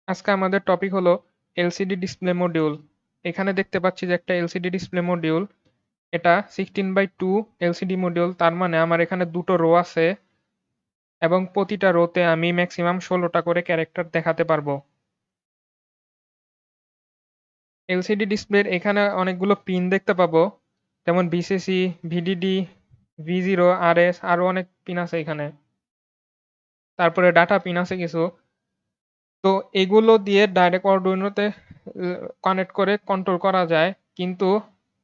আজকে আমাদের টপিক হলো এলসিডি ডিসপ্লে মডিউল। এখানে দেখতে পাচ্ছি যে একটা এলসিডি ডিসপ্লে মডিউল। এটা 16/2 এলসিডি মডিউল, তার মানে আমার এখানে দুটো রো আছে এবং প্রতিটা রোতে আমি ম্যাক্সিমাম 16টা করে ক্যারেক্টার দেখাতে পারবো। এলসিডি ডিসপ্লের এখানে অনেকগুলো পিন দেখতে পাবো, যেমন ভিসিসি, ভিডিডি, ভি0, আরএস, আরো অনেক পিন আছে এখানে। তারপরে ডাটা পিন আছে কিছু। তো এগুলো দিয়ে ডাইরেক্ট আরডুইনোতে কানেক্ট করে কন্ট্রোল করা যায়, কিন্তু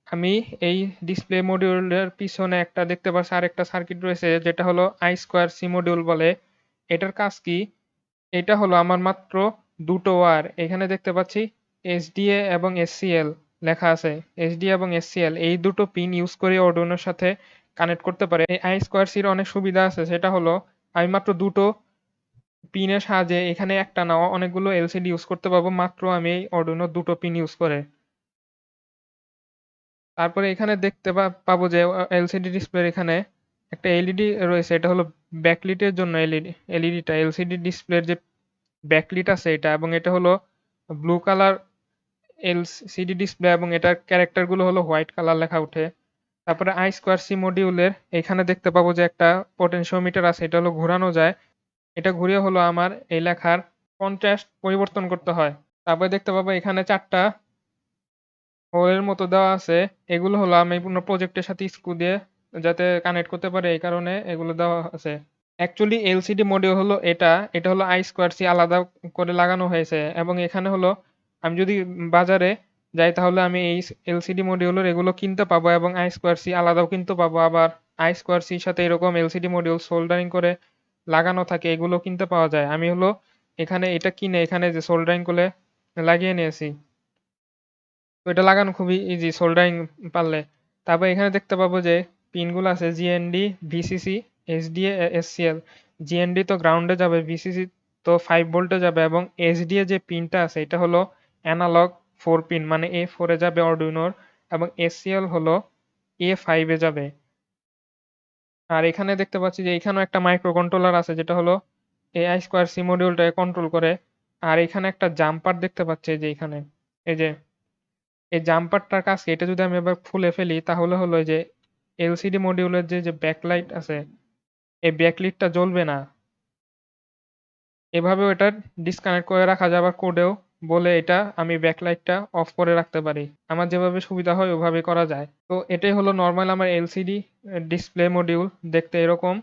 আমি এই ডিসপ্লে মডিউলের পিছনে একটা দেখতে পাচ্ছি আরেকটা সার্কিট রয়েছে, যেটা হলো I2C মডিউল বলে। এটার কাজ কি? এটা হলো আমার মাত্র দুটো ওয়্যার এখানে দেখতে পাচ্ছি, SDA এবং SCL লেখা আছে। SDA এবং SCL এই দুটো পিন ইউজ করে আরডুইনোর সাথে কানেক্ট করতে পারে। এই I2C এর অনেক সুবিধা আছে, সেটা হলো আমি মাত্র দুটো পিনের সাহায্যে এখানে একটা না অনেকগুলো এলসিডি ইউজ করতে পারবো, মাত্র আমি এই আরডুইনো দুটো পিন ইউজ করে। তারপরে এখানে দেখতে পাবো যে এলসিডি ডিসপ্লের এখানে একটা এলইডি রয়েছে, এটা হলো ব্যাকলিটের জন্য। এলইডিটা এলসিডি ডিসপ্লের যে ব্যাকলিট আছে এটা, এবং এটা হলো ব্লু কালার এলসিডি ডিসপ্লে এবং এটার ক্যারেক্টার গুলো হলো হোয়াইট কালার লেখা উঠে। তারপরে I2C মডিউলের এখানে দেখতে পাবো যে একটা পটেনশিওমিটার আছে, এটা হলো ঘোরানো যায়। এটা ঘুরিয়ে হলো আমার এই লেখার কন্ট্রাস্ট পরিবর্তন করতে হয়। তারপরে দেখতে পাবো এখানে 4টা হোলের মতো দেওয়া আছে। এগুলো হলো আমি পুরো প্রজেক্টের সাথে স্ক্রু দিয়ে যাতে কানেক্ট করতে পারে, এই কারণে এগুলো দেওয়া আছে। অ্যাকচুয়ালি এলসিডি মডিউল হলো এটা হলো I2C আলাদা করে লাগানো হয়েছে, এবং এখানে হলো আমি যদি বাজারে যাই তাহলে আমি এই এলসিডি মডিউলের এগুলো কিনতে পাবো, এবং I2C আলাদাও কিনতে পাবো। আবার I2Cর সাথে এরকম এলসিডি মডিউল সোল্ডারিং করে লাগানো থাকে, এগুলো কিনতে পাওয়া যায়। আমি হলো এখানে এটা কিনে এখানে যে সোল্ডারিং করে লাগিয়ে নিয়েছি। তো এটা লাগানো খুবই ইজি সোল্ডারিং পারলে। তারপর এখানে দেখতে পাবো যে পিনগুলো আছে GND, VCC, SDA, SCL. GND তো গ্রাউন্ডে যাবে, ভিসিসি তো 5 ভোল্টে যাবে, এবং এসডিএ যে পিনটা আছে এটা হলো অ্যানালগ 4 পিন, মানে A4 এ যাবে আরডুইনোর, এবং এসসিএল হলো A5 এ যাবে। আর এখানে দেখতে পাচ্ছি যে এখানেও একটা মাইক্রো কন্ট্রোলার আছে, যেটা হলো এই I2C মডিউলটাকে কন্ট্রোল করে। আর এখানে একটা জাম্পার দেখতে পাচ্ছি যে এখানে, এই যে এই জাম্পারটার কাজ কি? এটা যদি আমি এবার খুলে ফেলি তাহলে হলো যে এলসিডি মডিউলের যে ব্যাকলাইট আছে, এই ব্যাকলাইটটা জ্বলবে না। এভাবেও এটা ডিসকানেক্ট করে রাখা যায়, আবার কোডেও বলে এটা আমি ব্যাকলাইটটা অফ করে রাখতে পারি। আমার যেভাবে সুবিধা হয় ওভাবে করা যায়। তো এটাই হলো নর্মাল আমার এলসিডি ডিসপ্লে মডিউল, দেখতে এরকম।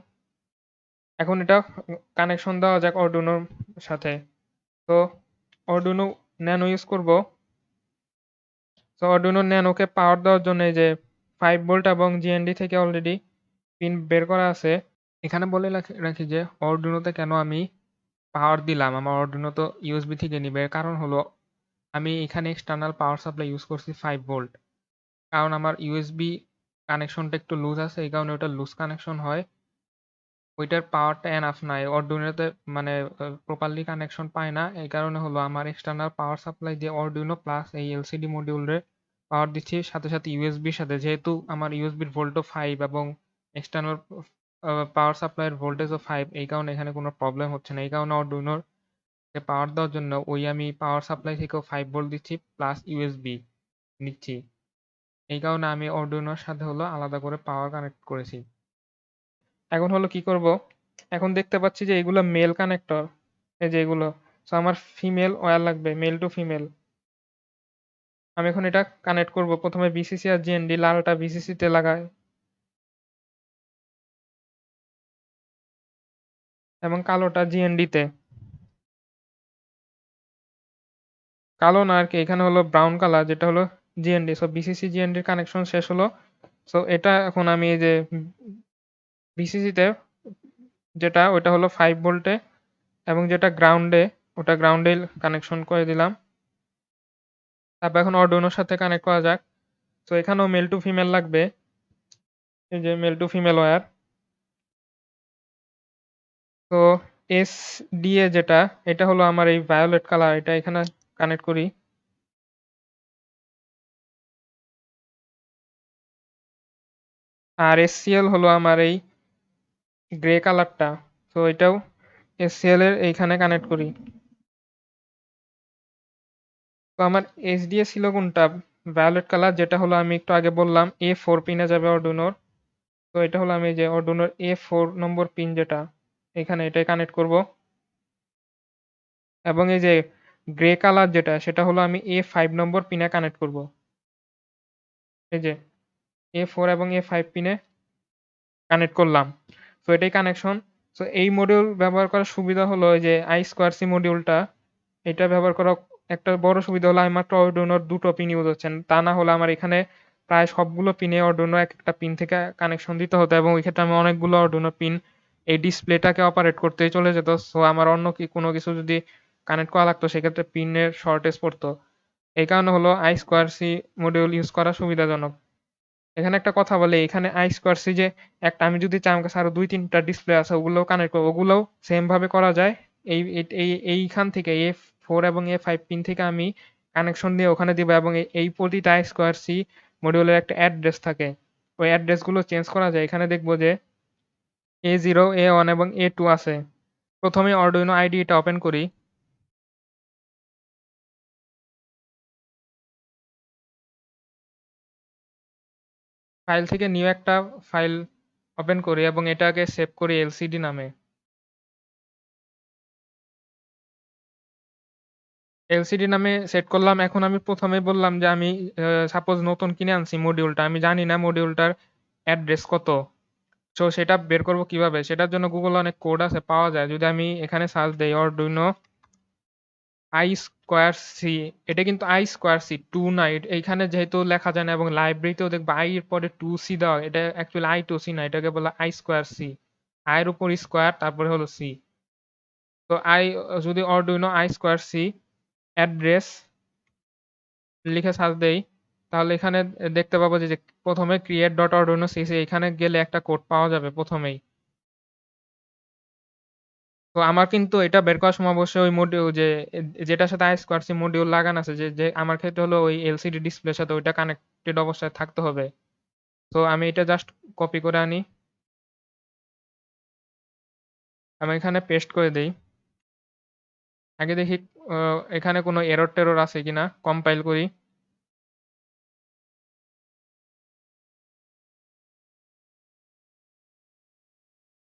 এখন এটা কানেকশন দেওয়া যাক আরডুইনোর সাথে। তো আরডুইনো ন্যানো ইউজ করব। তো আরডুইনো ন্যানোকে পাওয়ার দেওয়ার জন্য এই যে 5 ভোল্ট এবং জিএনডি থেকে অলরেডি পিন বের করা আছে। এখানে বলে রাখি যে আরডুইনোতে কেন আমি পাওয়ার দিলাম। আমার আরডুইনো তো ইউএসবি থেকে নিবে। এর কারণ হলো আমি এখানে এক্সটার্নাল পাওয়ার সাপ্লাই ইউজ করছি 5 ভোল্ট। কারণ আমার ইউএসবি কানেকশনটা একটু লুজ আছে, এই কারণে ওটা লুজ কানেকশন হয়। ওইটার পাওয়ারটা এনাফ নাই আরডুইনোতে, মানে প্রপারলি কানেকশন পায় না। এই কারণে হলো আমার এক্সটার্নাল পাওয়ার সাপ্লাই দিয়ে আরডুইনো প্লাস এই এলসিডি মডিউলে পাওয়ার দিচ্ছি, সাথে সাথে ইউএসবির সাথে। যেহেতু আমার ইউএসবির ভোল্টও 5 এবং এক্সটার্নাল পাওয়ার সাপ্লাইয়ের ভোল্টেজও 5, এই কারণে এখানে কোনো প্রবলেম হচ্ছে না। এই কারণে আরডুইনোর পাওয়ার দেওয়ার জন্য ওই আমি পাওয়ার সাপ্লাই থেকেও 5 ভোল্ট দিচ্ছি প্লাস ইউএসবি নিচ্ছি। এই কারণে আমি আরডুইনোর সাথে হলো আলাদা করে পাওয়ার কানেক্ট করেছি। এখন হলো কি করব, এখন দেখতে পাচ্ছি যে এগুলো মেল কানেক্টর, এই যে এগুলো। সো আমার ফিমেল ওয়্যার লাগবে, মেল টু ফিমেল। আমি এখন এটা কানেক্ট করব। প্রথমে বিসিসি আর জিএনডি, লালটা বিসিসি তে লাগাই এবং কালোটা জিএনডি তে। কালো না আর কি, এখানে হলো ব্রাউন কালার, যেটা হলো জিএনডি। সো বিসিসি জিএনডির কানেকশন শেষ হলো। সো এটা এখন আমি এই যে বিসিসি তে যেটা, ওটা হলো 5 ভোল্টে, এবং যেটা গ্রাউন্ডে ওটা গ্রাউন্ডে কানেকশন করে দিলাম। তারপর এখন আরডুইনোর সাথে কানেক্ট করা যাক। তো এখানেও মেল টু ফিমেল লাগবে, এই যে মেল টু ফিমেল ওয়্যার। তো এসডিএ যেটা, এটা হলো আমার এই ভায়োলেট কালার, এটা এখানে কানেক্ট করি। আর এসসিএল হলো আমার এই গ্রে কালারটা, তো এটাও এসসিএল এর এইখানে কানেক্ট করি। তো আমার এইচডিএ ছিল কোনটা? ভায়োলেট কালার, যেটা হলো আমি একটু আগে বললাম A4 পিনে যাবে Arduino-র। তো এটা হলো আমি যে Arduino-র A4 নম্বর পিন যেটা, এখানে এটাই কানেক্ট করব। এবং এই যে গ্রে কালার যেটা, সেটা হলো আমি A5 নম্বর পিনে কানেক্ট করব। এই যে A4 এবং A5 পিনে কানেক্ট করলাম। তো এটাই কানেকশন। তো এই মডিউল ব্যবহার করার সুবিধা হলো এই যে I2C মডিউলটা, এটা ব্যবহার করা একটা বড় সুবিধা হলো আমার মাত্র Arduino-র 2 টো পিন ইউজ হচ্ছেন। তা না হলে আমার এখানে প্রায় সবগুলো পিনে Arduino একটা পিন থেকে কানেকশন দিতে হতো, এবং ওই ক্ষেত্রে আমি অনেকগুলো Arduino পিন এই ডিসপ্লেটাকে অপারেট করতেই চলে যেত। সো আমার অন্য কোনো কিছু যদি কানেক্ট করা লাগতো, সেক্ষেত্রে পিনের শর্টেজ পড়তো। এই কারণে হলো I2C মডিউল ইউজ করা সুবিধাজনক। এখানে একটা কথা বলি, এখানে I2C যে একটা, আমি যদি চাই আমার কাছে আরো ২-৩ টা ডিসপ্লে আছে ওগুলোও কানেক্ট করব, ওগুলোও সেম ভাবে করা যায়। এইখান থেকে A4 এবং A5 পিন থেকে আমি কানেকশন দিয়ে ওখানে দিব, এবং এই প্রতিটা I2C মডিউলের একটা অ্যাড্রেস থাকে। ওই অ্যাড্রেস গুলো চেঞ্জ করা যায়। এখানে দেখবো যে A0, A1 এবং A2 আছে। প্রথমে Arduino IDE টা ওপেন করি। ফাইল থেকে নিউ একটা ফাইল ওপেন করি এবং এটাকে সেভ করি LCD নামে। LCD নামে সেট করলাম। এখন আমি প্রথমে বললাম যে আমি সাপোজ নতুন কিনে আনছি মডিউলটা, আমি জানি না মডিউলটার অ্যাড্রেস কত। সো সেটা বের করব কিভাবে? সেটার জন্য গুগলে অনেক কোড আছে, পাওয়া যায়। যদি আমি এখানে সার্চ দেই Arduino I2C, এটা কিন্তু I2C 2 না। এইখানে যেহেতু লেখা যায় না, এবং লাইব্রেরিতেও দেখবা I এর পরে 2C দেওয়া, এটা অ্যাকচুয়ালি I2C না, এটাকে বলে I2C। I এর উপর স্কোয়ার, তারপরে হলো C। তো যদি Arduino I2C অ্যাড্রেস লিখে সার্চ দেই, তাহলে এখানে দেখতে পাবো যে প্রথমে create.arduino.cc, এখানে গেলে একটা কোড পাওয়া যাবে প্রথমেই। তো আমার কিন্তু এটা বের করার সময় অবশ্যই ওই মডিউল যেটার সাথে I2C মডিউল লাগানো আছে, যে যে আমার ক্ষেত্রে হলো ওই LCD ডিসপ্লের সাথে ওইটা কানেক্টেড অবস্থায় থাকতে হবে। তো আমি এটা জাস্ট কপি করে আনি, আমি এখানে পেস্ট করে দেই। আগে দেখি এখানে কোনো এরর টেরর আছে কিনা, কম্পাইল করি।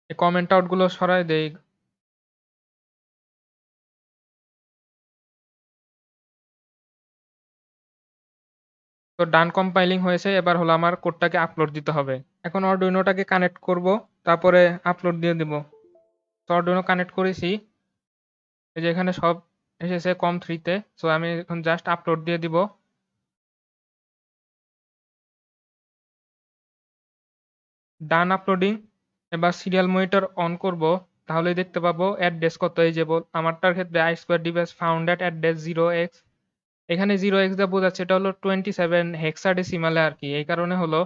এই কমেন্ট আউট গুলো সরাই দেই। তো ডান কম্পাইলিং হয়েছে, এবার হলো আমার কোডটাকে আপলোড দিতে হবে। এখন অর্ডুইনোটাকে কানেক্ট করব, তারপরে আপলোড দিয়ে দিব। তো অর্ডুইনো কানেক্ট করেছি, এই যে এখানে সব এসেছে COM3 তে। সো আমি এখন জাস্ট আপলোড দিয়ে দিব। ডান আপলোডিং। এবার সিরিয়াল মনিটর অন করব, তাহলে দেখতে পাবো অ্যাড্রেস কত। এই যে আমারটার ক্ষেত্রে I2 ডিভাইস ফাউন্ড এট অ্যাড্রেস 0x, এখানে 0x দিয়ে বোঝাচ্ছে এটা হলো 27 হেক্সাডেসিমালে আর কি, এই কারণে হলো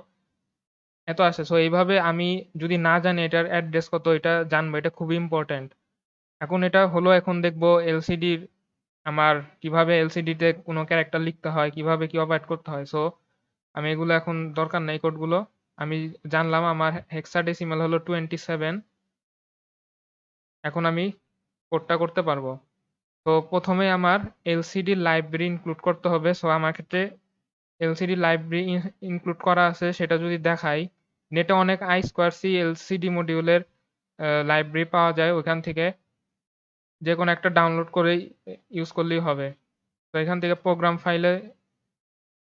এত আসে। সো এইভাবে আমি যদি না জানি এটার অ্যাড্রেস কত, এটা জানবো, এটা খুবই ইম্পর্টেন্ট। এখন এটা হলো, এখন দেখবো এলসিডির আমার কিভাবে এলসিডিতে কোনো ক্যারেক্টার লিখতে হয়, কিভাবে কি অপারেট করতে হয়। সো আমি এগুলো এখন দরকার নাই কোডগুলো, আমি জানলাম আমার হেক্সাডেসিমাল হলো 27। এখন আমি কোডটা করতে পারবো। তো প্রথমে আমার এলসিডি লাইব্রেরি ইনক্লুড করতে হবে। সো আমার ক্ষেত্রে এলসিডি লাইব্রেরি ইনক্লুড করা আছে, সেটা যদি দেখাই, নেটে অনেক I2C এলসিডি মডিউলের লাইব্রেরি পাওয়া যায়, ওইখান থেকে যে কোনো একটা ডাউনলোড করেই ইউজ করলেই হবে। তো এখান থেকে প্রোগ্রাম ফাইলে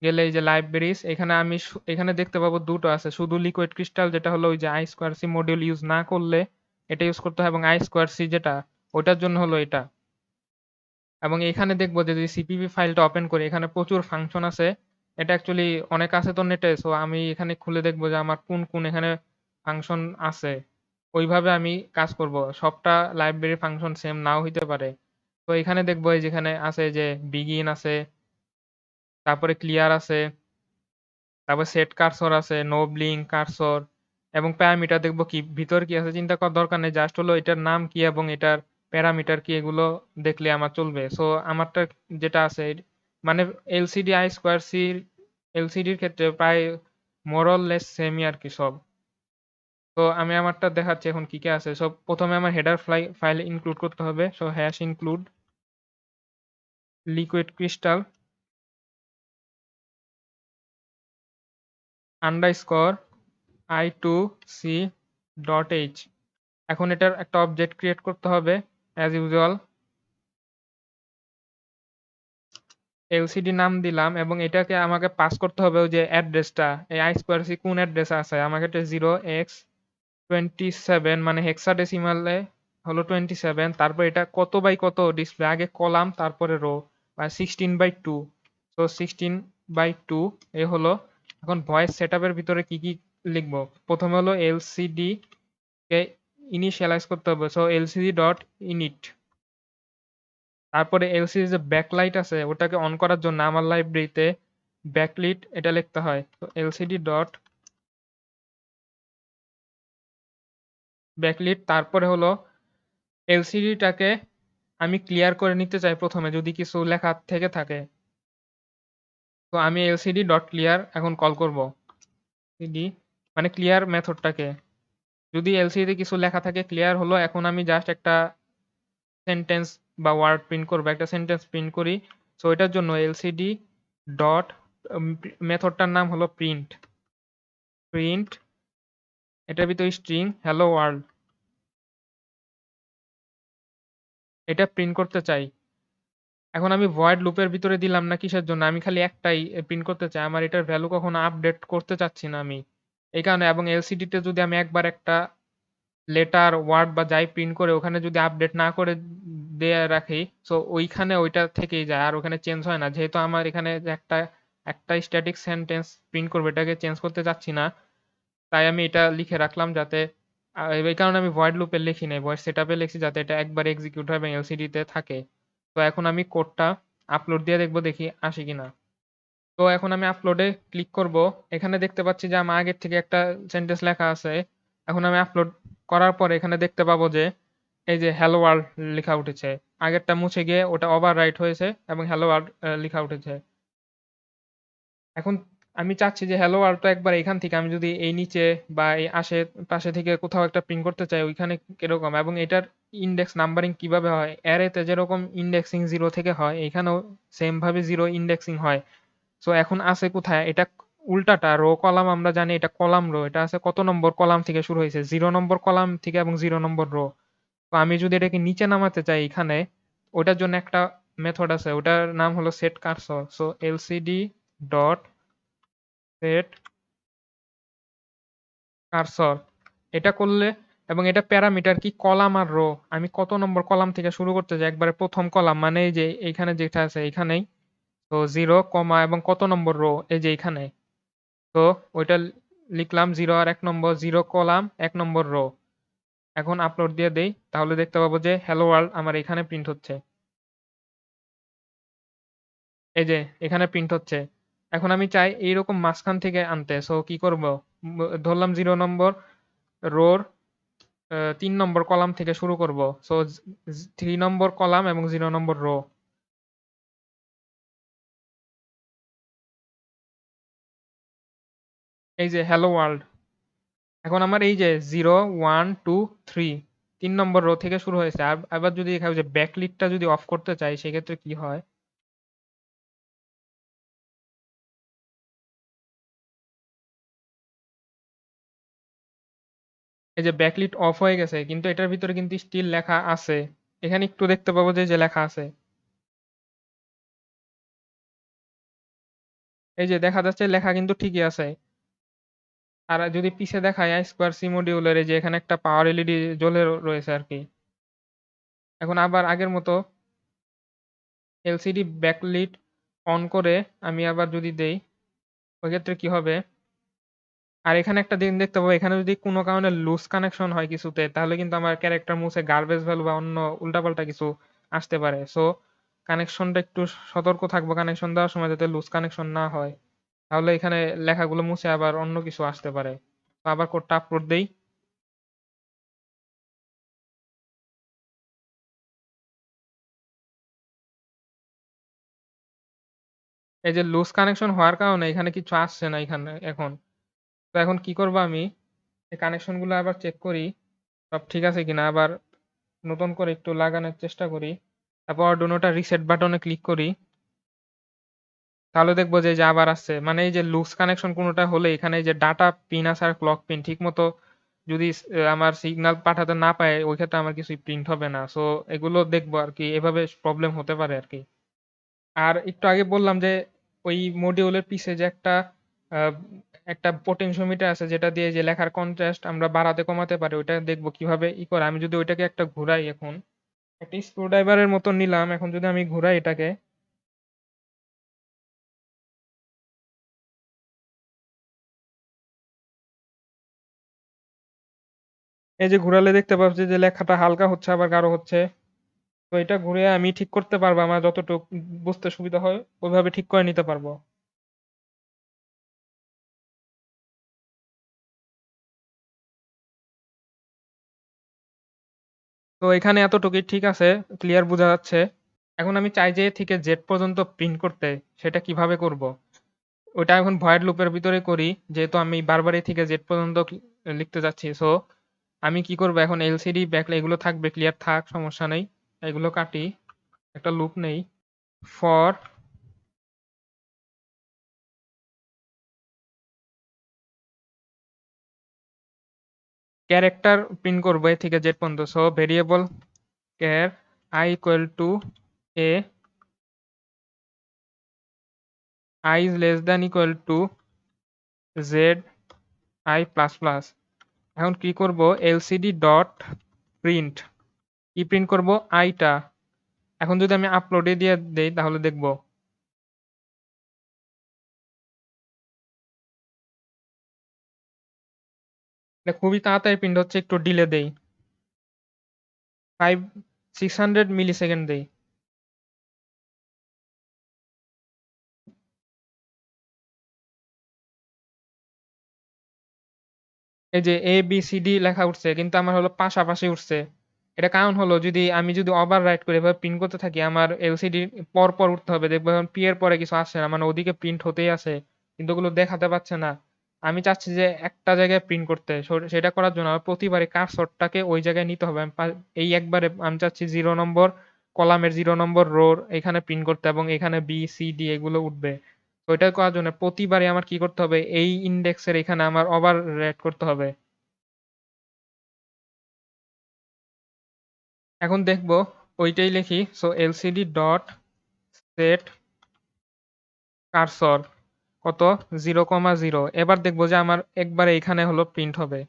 গেলে এই যে লাইব্রেরিজ, এখানে আমি এখানে দেখতে পাবো দুটো আছে, শুধু লিকুইড ক্রিস্টাল যেটা হলো ওই যে I2C মডিউল ইউজ না করলে এটা ইউজ করতে হয়, এবং I2C যেটা ওইটার জন্য হলো এটা। এবং এখানে দেখবো যে যদি সিপিপি ফাইলটা ওপেন করি, এখানে প্রচুর ফাংশন আছে। এটা অ্যাকচুয়ালি অনেক আছে তো নেটে। সো আমি এখানে খুলে দেখবো যে আমার কোন কোন এখানে ফাংশন আছে, ওইভাবে আমি কাজ করব। সবটা লাইব্রেরি ফাংশন সেম নাও হইতে পারে। তো এখানে দেখবো এই যেখানে আছে যে বিগিন আছে, তারপরে ক্লিয়ার আছে, তারপর সেট কার্সর আছে, নো ব্লিঙ্ক কার্সর, এবং প্যারামিটার দেখবো কি ভিতর কি আছে চিন্তা করার দরকার নেই, জাস্ট হলো এটার নাম কি এবং এটার প্যারামিটার কি, এগুলো দেখলে আমার চলবে। সো আমারটা যেটা আছে, মানে এলসিডি I2C এলসিডির ক্ষেত্রে প্রায় মোরলেস সেমই আর কি সব। তো আমি আমারটা দেখাচ্ছি এখন কি কি আছে। সব প্রথমে আমার হেডার ফাইল ইনক্লুড করতে হবে। So hash include liquid crystal, underscore i2c dot H. এখন এটার একটা অবজেক্ট ক্রিয়েট করতে হবে অ্যাজ ইউজুয়াল। এলসিডি নাম দিলাম এবং এটাকে আমাকে পাস করতে হবে ওই যে অ্যাড্রেসটা, এই আই স্কোয়ার সি কোন অ্যাড্রেসে আছে আমাকে এটা 0x27 মানে হেক্সাডেসিমালে হলো 27। তারপর এটা কত বাই কত ডিসপ্লে, আগে কলাম তারপরে রো, বা 16/2। তো 16/2 এ হলো। এখন ভয়েস সেটআপের ভিতরে কি কি লিখবো, প্রথমে হলো এলসিডি কে ইনিশিয়ালাইজ করতে হবে, সো এলসিডি ডট ইনিট। তারপরে এলসিডি যে ব্যাকলাইট আছে ওটাকে অন করার জন্য আমার লাইব্রেরিতে ব্যাকলিট এটা লিখতে হয়, তো এলসিডি ডট ব্যাকলিট। তারপরে হলো এলসিডিটাকে আমি ক্লিয়ার করে নিতে চাই প্রথমে যদি কিছু লেখা থেকে থাকে, তো আমি এলসিডি ডট ক্লিয়ার এখন কল করব। সিডি মানে ক্লিয়ার মেথডটাকে, যদি এলসিডি কিছু লেখা থাকে ক্লিয়ার হলো। এখন আমি জাস্ট একটা সেন্টেন্স বা ওয়ার্ড প্রিন্ট করব, একটা সেন্টেন্স প্রিন্ট করি। সো এটার জন্য এলসিডি ডট মেথডটার নাম হলো প্রিন্ট। প্রিন্ট এটার ভিতরে স্ট্রিং হ্যালো ওয়ার্ল্ড, এটা প্রিন্ট করতে চাই। এখন আমি ভয়েড লুপের ভিতরে দিলাম না কিসের জন্য, আমি খালি একটাই প্রিন্ট করতে চাই, আমার এটার ভ্যালু কখনো আপডেট করতে চাচ্ছি না আমি এই কারণে। এবং এলসিডিতে যদি আমি একবার একটা লেটার ওয়ার্ড বা যাই প্রিন্ট করে ওখানে যদি আপডেট না করে দিয়ে রাখি, সো ওইখানে ওইটা থেকেই যায় আর ওখানে চেঞ্জ হয় না। যেহেতু আমার এখানে যে একটা একটা স্ট্যাটিক সেন্টেন্স প্রিন্ট করবো এটাকে চেঞ্জ করতে চাচ্ছি না, তাই আমি এটা লিখে রাখলাম যাতে এই কারণে আমি ভয়েড লুপে লিখি নাই, ভয়েড সেটআপে লিখছি যাতে এটা একবার এক্সিকিউট হয় এবং এলসিডি তে থাকে। তো এখন আমি কোডটা আপলোড দিয়ে দেখবো দেখি আসে কিনা। তো এখন আমি আপলোডে ক্লিক করব, এখানে দেখতে পাচ্ছি যে আমার আগের থেকে একটা সেন্টেন্স লেখা আছে। এখন আমি আপলোড করার পরে এখানে দেখতে পাবো যে এই যে হ্যালো ওয়ার্ল্ড লেখা উঠেছে, আগেরটা মুছে গিয়ে ওটা ওভাররাইট হয়েছে এবং হ্যালো ওয়ার্ল্ড লেখা উঠেছে। এখন আমি চাচ্ছি যে হ্যালো ওয়ার্ল্ডটা একবার এখান থেকে আমি যদি এই নিচে বা এই আশেপাশে থেকে কোথাও একটা প্রিন্ট করতে চাই ওইখানে কিরকম, এবং এটার ইন্ডেক্স নাম্বারিং কিভাবে হয়, অ্যারেতে যেরকম ইন্ডেক্সিং 0 থেকে হয় এখানেও সেম ভাবে 0 ইন্ডেক্সিং হয়। সো এখন আছে কোথায়, এটা উল্টাটা রো কলাম, আমরা জানি এটা কলাম রো, এটা আছে কত নম্বর কলাম থেকে শুরু হয়েছে, 0 নম্বর কলাম থেকে এবং 0 নম্বর রো। তো আমি যদি এটাকে নিচে নামাতে চাই এখানে, ওটার জন্য একটা মেথড আছে, ওটার নাম হলো set cursor. So LCD dot set cursor, এটা করলে, এবং এটা প্যারামিটার কি কলাম আর রো, আমি কত নম্বর কলাম থেকে শুরু করতে চাই, একবারে প্রথম কলাম মানে এই যে এইখানে যেটা আছে এইখানেই। তো 0 কমা এবং কত নম্বর রো এই যে এইখানে। তো ওইটা লিখলাম 0 আর 1 নম্বর, 0 কলাম 1 নম্বর রো। এখন আপলোড দিয়ে দেই, তাহলে দেখতে পাবো যে হ্যালো ওয়ার্ল্ড আমার এখানে প্রিন্ট হচ্ছে। এই যে এখানে প্রিন্ট হচ্ছে। এখন আমি চাই এইরকম মাঝখান থেকে আনতে, সো কি করব, ধরলাম 0 নম্বর রোর 3 নম্বর কলাম থেকে শুরু করব। সো 3 নম্বর কলাম এবং 0 নম্বর রো। এই যে হ্যালো ওয়ার্ল্ড। এখন আমার এই যে 0 1 2 3 3 নম্বর রো থেকে শুরু হয়েছে। আর আবার যদি এখানে যে ব্যাকলিটটা যদি অফ করতে চাই সেক্ষেত্রে কি হয়, এই যে ব্যাকলিট অফ হয়ে গেছে কিন্তু এটার ভিতরে কিন্তু স্টিল লেখা আছে। এখানে একটু দেখতে পাবো যে যে লেখা আছে, এই যে দেখা যাচ্ছে লেখা কিন্তু ঠিকই আছে। আর যদি পিছে দেখায় আই স্কোয়ার সি মডিউলের এই যে এখানে একটা পাওয়ার এলইডি জ্বলে রয়েছে আর কি। এখন আবার আগের মতো এলসিডি ব্যাকলিট অন করে আমি আবার যদি দেই ওই ক্ষেত্রে কি হবে, আর এখানে একটা দিন দেখতে পাবো এখানে যদি কোনো কারণে লুজ কানেকশন হয় কিছুতে তাহলে কিন্তু আমার ক্যারেক্টার মুছে গার্বেজ ভ্যালু বা অন্য উল্টাপাল্টা কিছু আসতে পারে। সো কানেকশনটা একটু সতর্ক থাকবো কানেকশন দেওয়ার সময় যাতে লুজ কানেকশন না হয়, তাহলে এখানে লেখাগুলো মুছে আবার অন্য কিছু আসতে পারে। তো আবার কোডটা আপলোড দেই। এই যে লুজ কানেকশন হওয়ার কারণে এখানে কিছু আসছে না এখানে এখন। তো এখন কি করব, আমি এই কানেকশন গুলো আবার চেক করি সব ঠিক আছে কিনা, আবার নতুন করে একটু লাগানোর চেষ্টা করি। তারপর অর্ডিনোটা রিসেট বাটনে ক্লিক করি। তাহলে দেখবো যে আবার আসছে। মানে এই যে লুজ কানেকশন কোনটা হলে এখানে এই যে ডাটা পিন আছে আর ক্লক পিন ঠিকমতো যদি আমার সিগন্যাল পাঠাতে না পায় ওই ক্ষেত্রে আমার কিছুই প্রিন্ট হবে না। সো এগুলো দেখবো আরকি। এভাবে প্রবলেম হতে পারে আরকি। আর একটু আগে বললাম যে ওই মডিউলের পিছে যে আ একটা পোটেনশিওমিটার আছে যেটা দিয়ে যে লেখার কন্ট্রাস্ট আমরা বাড়াতে কমাতে পারি। ওইটা দেখবো কিভাবে করে। আমি যদি ওইটাকে একটা ঘুরাই এখন, একটা স্ক্রুড্রাইভারের মতো নিলাম। এখন যদি আমি ঘুরাই এটাকে, এই যে ঘুরালে দেখতে পাচ্ছি যে লেখাটা হালকা হচ্ছে আবার গাঢ় হচ্ছে। তো এটা ঘুরে আমি ঠিক করতে পারবো। আমার যতটুক বুঝতে সুবিধা হয় ওইভাবে ঠিক করে নিতে পারবো। তো এখানে এতটুকুই ঠিক আছে। ক্লিয়ার বোঝা যাচ্ছে। এখন আমি চাই যে থেকে জেড পর্যন্ত প্রিন্ট করতে। সেটা কিভাবে করব? ওইটা এখন ভয়েড লুপের ভিতরে করি। যেহেতু আমি বারবার A থেকে জেড পর্যন্ত লিখতে যাচ্ছি। সো আমি কি করব এখন এলসিডি ব্যাকলাইট এগুলো থাকবে ক্লিয়ার থাক সমস্যা নেই। এগুলো কাটি। একটা লুপ নেই। ফর ক্যারেক্টার প্রিন্ট করব A থেকে জেড পর্যন্ত। So variable char I equal to a I is less than equal to z I plus plus। এখন কি করব এলসিডি ডট প্রিন্ট কি প্রিন্ট করব আইটা। এখন যদি আমি আপলোডে দিয়ে দেই তাহলে দেখব এটা খুবই তাড়াতাড়ি প্রিন্ট হচ্ছে। একটু ডিলে দেই 600 মিলিসেকেন্ড দেই। এই যে এ বি সি ডি লেখা উঠছে কিন্তু আমার হলো পাশাপাশি উঠছে। এটা কারণ হলো আমি যদি ওভার রাইট করে এভাবে প্রিন্ট করতে থাকি আমার এলসিডি পর পর উঠতে হবে। দেখবো এখন পি এর পরে কিছু আসছে না, মানে ওদিকে প্রিন্ট হতেই আছে কিন্তু ওগুলো দেখাতে পাচ্ছে না। আমি চাচ্ছি যে একটা জায়গায় প্রিন্ট করতে। সেটা করার জন্য আমার প্রতিবারে কার্সরটাকে ওই জায়গায় নিতে হবে। এই একবারে আমি চাচ্ছি 0 নম্বর কলামের 0 নম্বর রোর এখানে প্রিন্ট করতে এবং এখানে বি সি ডি এগুলো উঠবে। তো এটা করার জন্য প্রতিবারে আমার কি করতে হবে এই ইন্ডেক্সের এখানে আমার ওভার রাইট করতে হবে। এখন দেখবো ওইটাই লিখি। So LCD dot set cursor কত 0,0। এবার দেখবো যে আমার একবারে এখানে হলো প্রিন্ট হবে।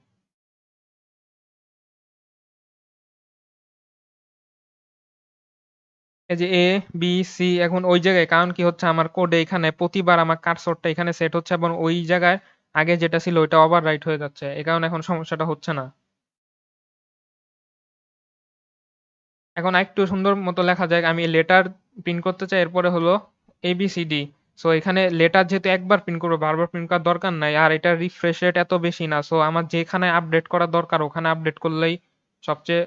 এই যে এ বি সি এখন ওই জায়গায় কারণ কি হচ্ছে আমার কোডে এখানে প্রতিবার আমার কার্সরটা এখানে সেট হচ্ছে এবং ওই জায়গায় আগে যেটা ছিল ওইটা ওভাররাইট হয়ে যাচ্ছে। এই কারণে এখন সমস্যাটা হচ্ছে না। এখন আরেকটু সুন্দর মতো লেখা যায়। আমি লেটার প্রিন্ট করতে চাই এরপরে হলো ABCD। সো এখানে লেটার যেহেতু একবার প্রিন্ট করবো বারবার প্রিন্ট করার দরকার নাই। আর এটার রিফ্রেশ রেট এত বেশি না। সো আমার যেখানে আপডেট করা দরকার ওখানে আপডেট করলেই সবচেয়ে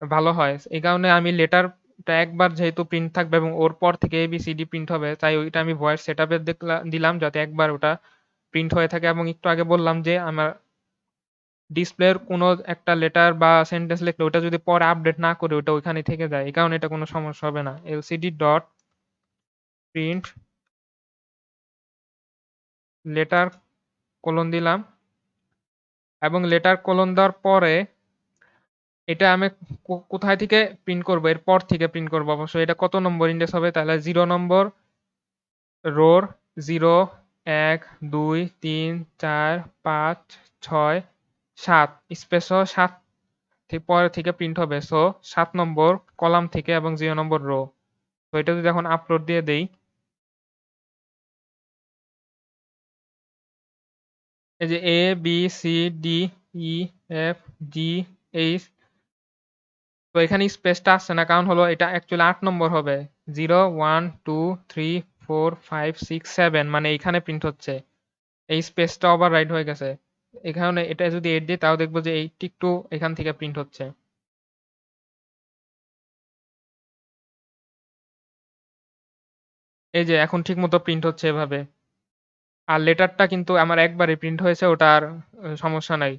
ভালো হয়। এই কারণে আমি লেটারটা একবার যেহেতু প্রিন্ট থাকবে এবং ওর পর থেকে ABCD প্রিন্ট হবে তাই ওইটা আমি ভয়েস সেটআপে দিলাম যাতে একবার ওটা প্রিন্ট হয়ে থাকে। এবং একটু আগে বললাম যে আমার ডিসপ্লের কোনো একটা লেটার বা সেন্টেন্স লিখলে ওটা যদি পরে আপডেট না করে ওটা ওইখানে থেকে যায়। এই কারণে এটা কোনো সমস্যা হবে না। LCD dot print letter colon দিলাম এবং লেটার কোলন দেওয়ার পরে এটা আমি কোথায় থেকে প্রিন্ট করব এর পর থেকে প্রিন্ট করব অবশ্যই। এটা কত নম্বর ইন্ডেক্স হবে তাহলে 0 নম্বর রোর 0 1 2 3 4 5 6 7 স্পেস 7 পরে থেকে প্রিন্ট হবে। সো 7 নম্বর কলাম থেকে এবং 0 নম্বর রো। তো এটা যদি এখন আপলোড দিয়ে দেই, এই যে A B C D E F G H. তো এখানে স্পেসটা আসছে না কারণ হলো এটা অ্যাকচুয়ালি 8 নম্বর হবে। 0 1 2 3 4 5 6 7 মানে এখানে প্রিন্ট হচ্ছে। এই স্পেসটা ওভাররাইট হয়ে গেছে। এখানে এটা যদি 8 দিই তাও দেখবো যে 82 এখান থেকে প্রিন্ট হচ্ছে। এই যে এখন ঠিক মতো প্রিন্ট হচ্ছে এভাবে। আর লেটারটা কিন্তু আমার একবারে প্রিন্ট হয়েছে ওটা আর সমস্যা নাই।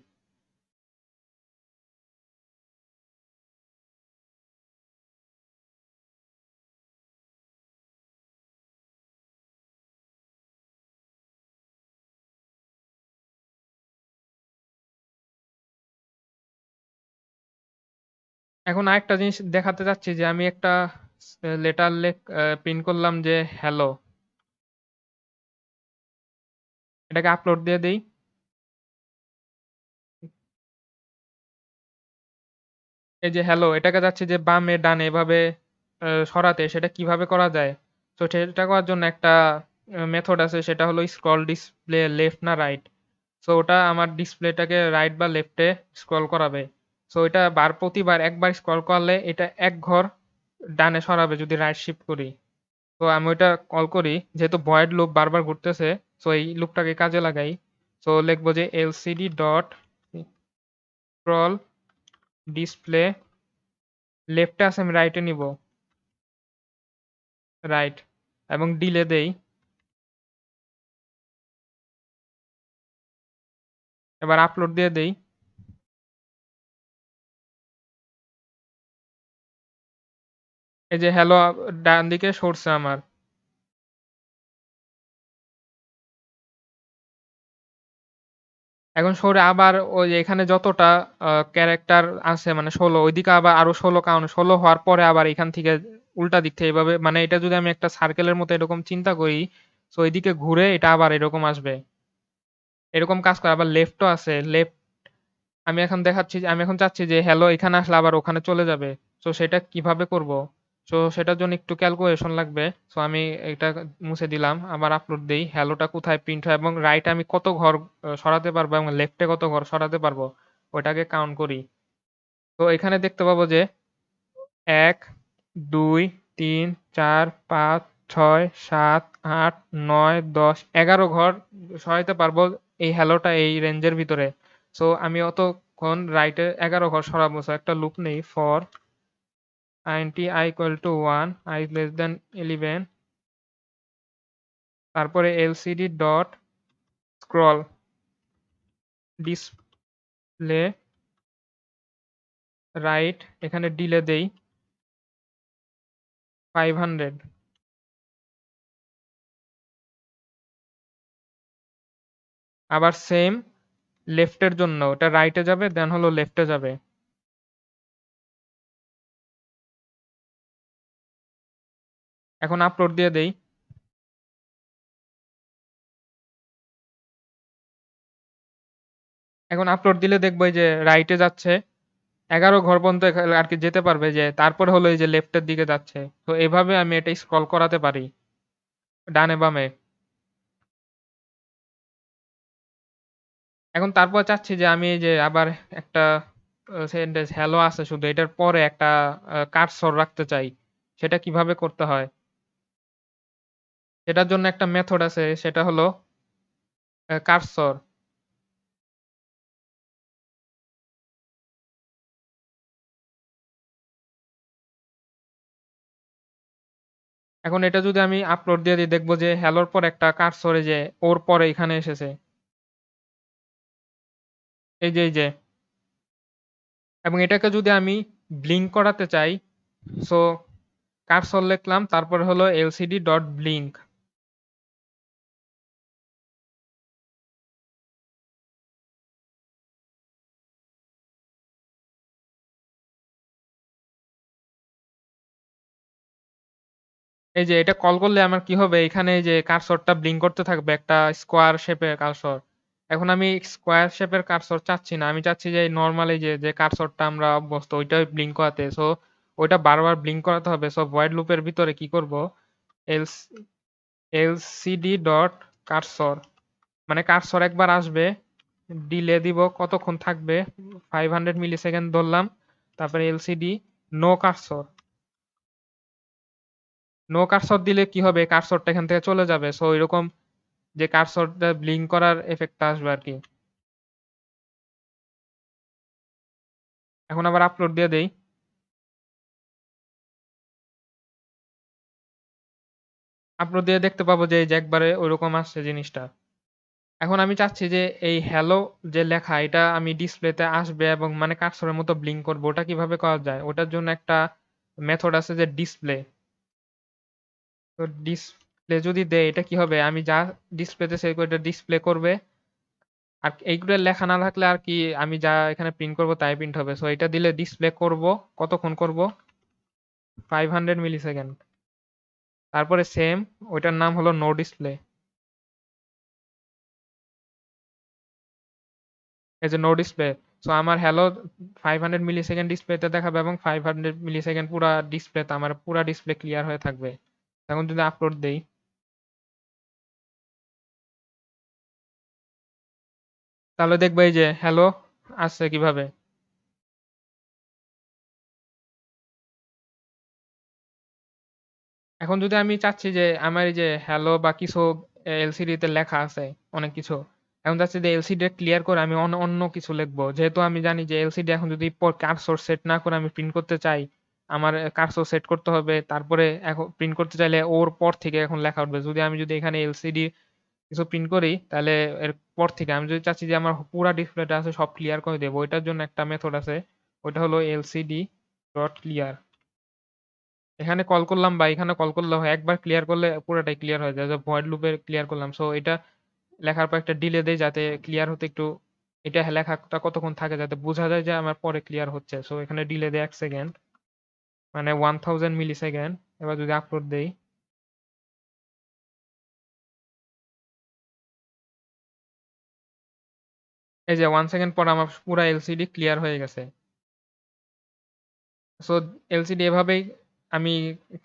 এখন আরেকটা জিনিস দেখাতে চাচ্ছি যে আমি একটা লেটার প্রিন্ট করলাম যে হ্যালো, এটাকে আপলোড দিয়ে দেই। এই যে হ্যালো, এটাকে যাচ্ছে যে বামে ডানে এভাবে সরাতে, সেটা কিভাবে করা যায়? তো সেটা করার জন্য একটা মেথড আছে, সেটা হলো স্ক্রল ডিসপ্লে লেফট না রাইট। সো ওটা আমার ডিসপ্লেটাকে রাইট বা লেফটে স্ক্রল করাবে। সো এটা প্রতিবার একবার স্ক্রল করলে এটা এক ঘর ডানে সরাবে যদি রাইট শিফট করি। তো আমি ওইটা কল করি, যেহেতু ভয়েড লুপ বারবার ঘুরতেছে, সো এই লুপটাকে কাজে লাগাই। সো লিখবো যে এলসিডি ডট স্ক্রল ডিসপ্লে, লেফটে আছে আমি রাইটে নিব, রাইট, এবং ডিলে দেই। এবার আপলোড দিয়ে দেই। এই যে হ্যালো ডান দিকে সরছে আমার। এখন সরে আবার ওই যে এখানে যতটা ক্যারেক্টার আছে মানে ১৬, ওইদিকে আবার আরো ১৬ কাউন্ট, ১৬ হওয়ার পরে আবার এখান থেকে উল্টা দিক থেকে এভাবে, মানে এটা যদি আমি একটা সার্কেলের মতো এরকম চিন্তা করি, সো এইদিকে ঘুরে এটা আবার এরকম আসবে। এরকম কাজ করে। আবার লেফটও আছে। আমি এখন চাচ্ছি যে হ্যালো এখানে আসলে আবার ওখানে চলে যাবে। সো সেটা কিভাবে করব? সো সেটার জন্য একটু ক্যালকুলেশন লাগবে। সো আমি এটা মুছে দিলাম। আবার আপলোড দেই। হ্যালোটা কোথায় প্রিন্ট হয় এবং রাইট আমি কত ঘর সরাতে পারবো এবং লেফটে কত ঘর সরাতে পারবো, ওইটাকে কাউন্ট করি। তো এখানে দেখতে পাবো যে ১, ২, ৩, ৪, ৫, ৬, ৭, ৮, ৯, ১০, ১১ ঘর সরাইতে পারবো এই হ্যালোটা এই রেঞ্জের ভিতরে। সো আমি অতক্ষণ রাইটে ১১ ঘর সরাবো। সো একটা লুপ নেই, for int i equal to 1, I less than 11, তারপরে lcd dot scroll display right, এখানে ডিলে দেই 500। আবার সেম লেফটের জন্য ওটা রাইটে যাবে, দেন হলো লেফটে যাবে। এখন আপলোড দিয়ে দেই। এখন আপলোড দিলে দেখবো এই যে রাইটে যাচ্ছে। ১১ ঘর পর্যন্ত আরকি যেতে পারবে, যে তারপরে হলো এই যে লেফটের দিকে যাচ্ছে। তো এভাবে আমি এটা স্ক্রল করাতে পারি ডানে বামে। এখন তারপর চাচ্ছি যে আমি এই যে আবার একটা সেন্টেন্স হ্যালো আছে শুধু, এটার পরে একটা কার্সর রাখতে চাই। সেটা কিভাবে করতে হয়? এটার জন্য একটা মেথড আছে, সেটা হলো কার্সর। এখন এটা যদি আমি আপলোড দিয়ে দিই, দেখবো যে হ্যালোর পর একটা কার্সর এই যে ওর পরে এখানে এসেছে। এই যে এবং এটাকে যদি আমি ব্লিঙ্ক করাতে চাই, সো কার্সর লিখলাম, তারপরে হলো এলসিডি ডট ব্লিঙ্ক। এই যে এটা কল করলে আমার কি হবে? এখানে এই যে কার্সরটা ব্লিঙ্ক করতে থাকবে, একটা স্কোয়ার শেপের কার্সর। এখন আমি স্কোয়ার শেপের কার্সর চাচ্ছি না। আমি চাচ্ছি যে নরমাল এই যে কার্সরটা আমরা অভ্যস্ত ওইটাই ব্লিঙ্ক করাতে। সো ওইটা বারবার ব্লিঙ্ক করাতে হবে। সো ভয়েড লুপের ভিতরে কি করব? এলস এলসিডি ডট কার্সর, মানে কার্সর একবার আসবে, ডিলে দিব কতক্ষণ থাকবে, 500 মিলিসেকেন্ড ধরলাম। তারপরে LCD no cursor. No cursor দিলে কি হবে? কার্সরটা এখান থেকে চলে যাবে। সো এরকম যে কার্সরটা ব্লিঙ্ক করার এফেক্টটা আসবে আরকি। এখন আবার আপলোড দিয়ে দেই। আপলোড দিয়ে দেখতে পাবো যে এই যে একবারে ঐরকম আসছে জিনিসটা। এখন আমি চাচ্ছি যে এই হ্যালো যে লেখা এটা আমি ডিসপ্লেতে আসবে এবং মানে কার্সরের মতো ব্লিঙ্ক করবে। ওটা কিভাবে করা যায়? ওটার জন্য একটা মেথড আছে যে ডিসপ্লে। তো ডিসপ্লে যদি দেই এটা কি হবে? আমি যা ডিসপ্লেতে সেভ করি এটা ডিসপ্লে করবে। আর এইগুলো লেখা না থাকলে আর কি আমি যা এখানে প্রিন্ট করব তাই প্রিন্ট হবে। সো এটা দিলে ডিসপ্লে করব, কতক্ষণ করব? 500 মিলিসেকেন্ড। তারপরে সেম, ওইটার নাম হলো নো ডিসপ্লে। এই যে নো ডিসপ্লে। সো আমার হ্যালো 500 মিলিসেকেন্ড ডিসপ্লেতে দেখাবে এবং 500 মিলিসেকেন্ড পুরা ডিসপ্লেতে আমার পুরা ডিসপ্লে ক্লিয়ার হয়ে থাকবে। এখন যদি আপলোড দেই, তাহলে দেখবে এই যে হ্যালো আসছে কিভাবে। এখন যদি আমি চাচ্ছি যে আমার এই যে হ্যালো বা কিছু এলসিডি তে লেখা আছে অনেক কিছু, এখন চাচ্ছি যে এলসিডি ক্লিয়ার করে আমি অন্য অন্য কিছু লিখবো, যেহেতু আমি জানি যে এলসিডি এখন যদি কার্সর সেট না করে আমি প্রিন্ট করতে চাই, আমার কার্সর সেট করতে হবে, তারপরে এখন প্রিন্ট করতে চাইলে ওর পর থেকে এখন লেখা উঠবে। যদি এখানে এলসিডি কিছু প্রিন্ট করি, তাহলে এর পর থেকে আমি যদি চাচ্ছি যে আমার পুরা ডিসপ্লেটা আছে সব ক্লিয়ার করে দেবো, ওইটার জন্য একটা মেথড আছে, ওইটা হলো এলসিডি ডট ক্লিয়ার। এখানে কল করলাম বা এখানে কল করলে হয়, একবার ক্লিয়ার করলে পুরোটাই ক্লিয়ার হয়ে যায়। ভয়েড লুপে ক্লিয়ার করলাম, সো এটা লেখার পর একটা ডিলে দেই যাতে ক্লিয়ার হতে একটু, এটা লেখাটা কতক্ষণ থাকে যাতে বোঝা যায় যে আমার পরে ক্লিয়ার হচ্ছে। সো এখানে ডিলে দেয় 1 সেকেন্ড, মানে 1000 মিলিসেকেন্ড। এবার যদি আপলোড দেই, এই যে 1 সেকেন্ড পর আমার পুরা এলসিডি ক্লিয়ার হয়ে গেছে। সো এলসিডি এভাবেই আমি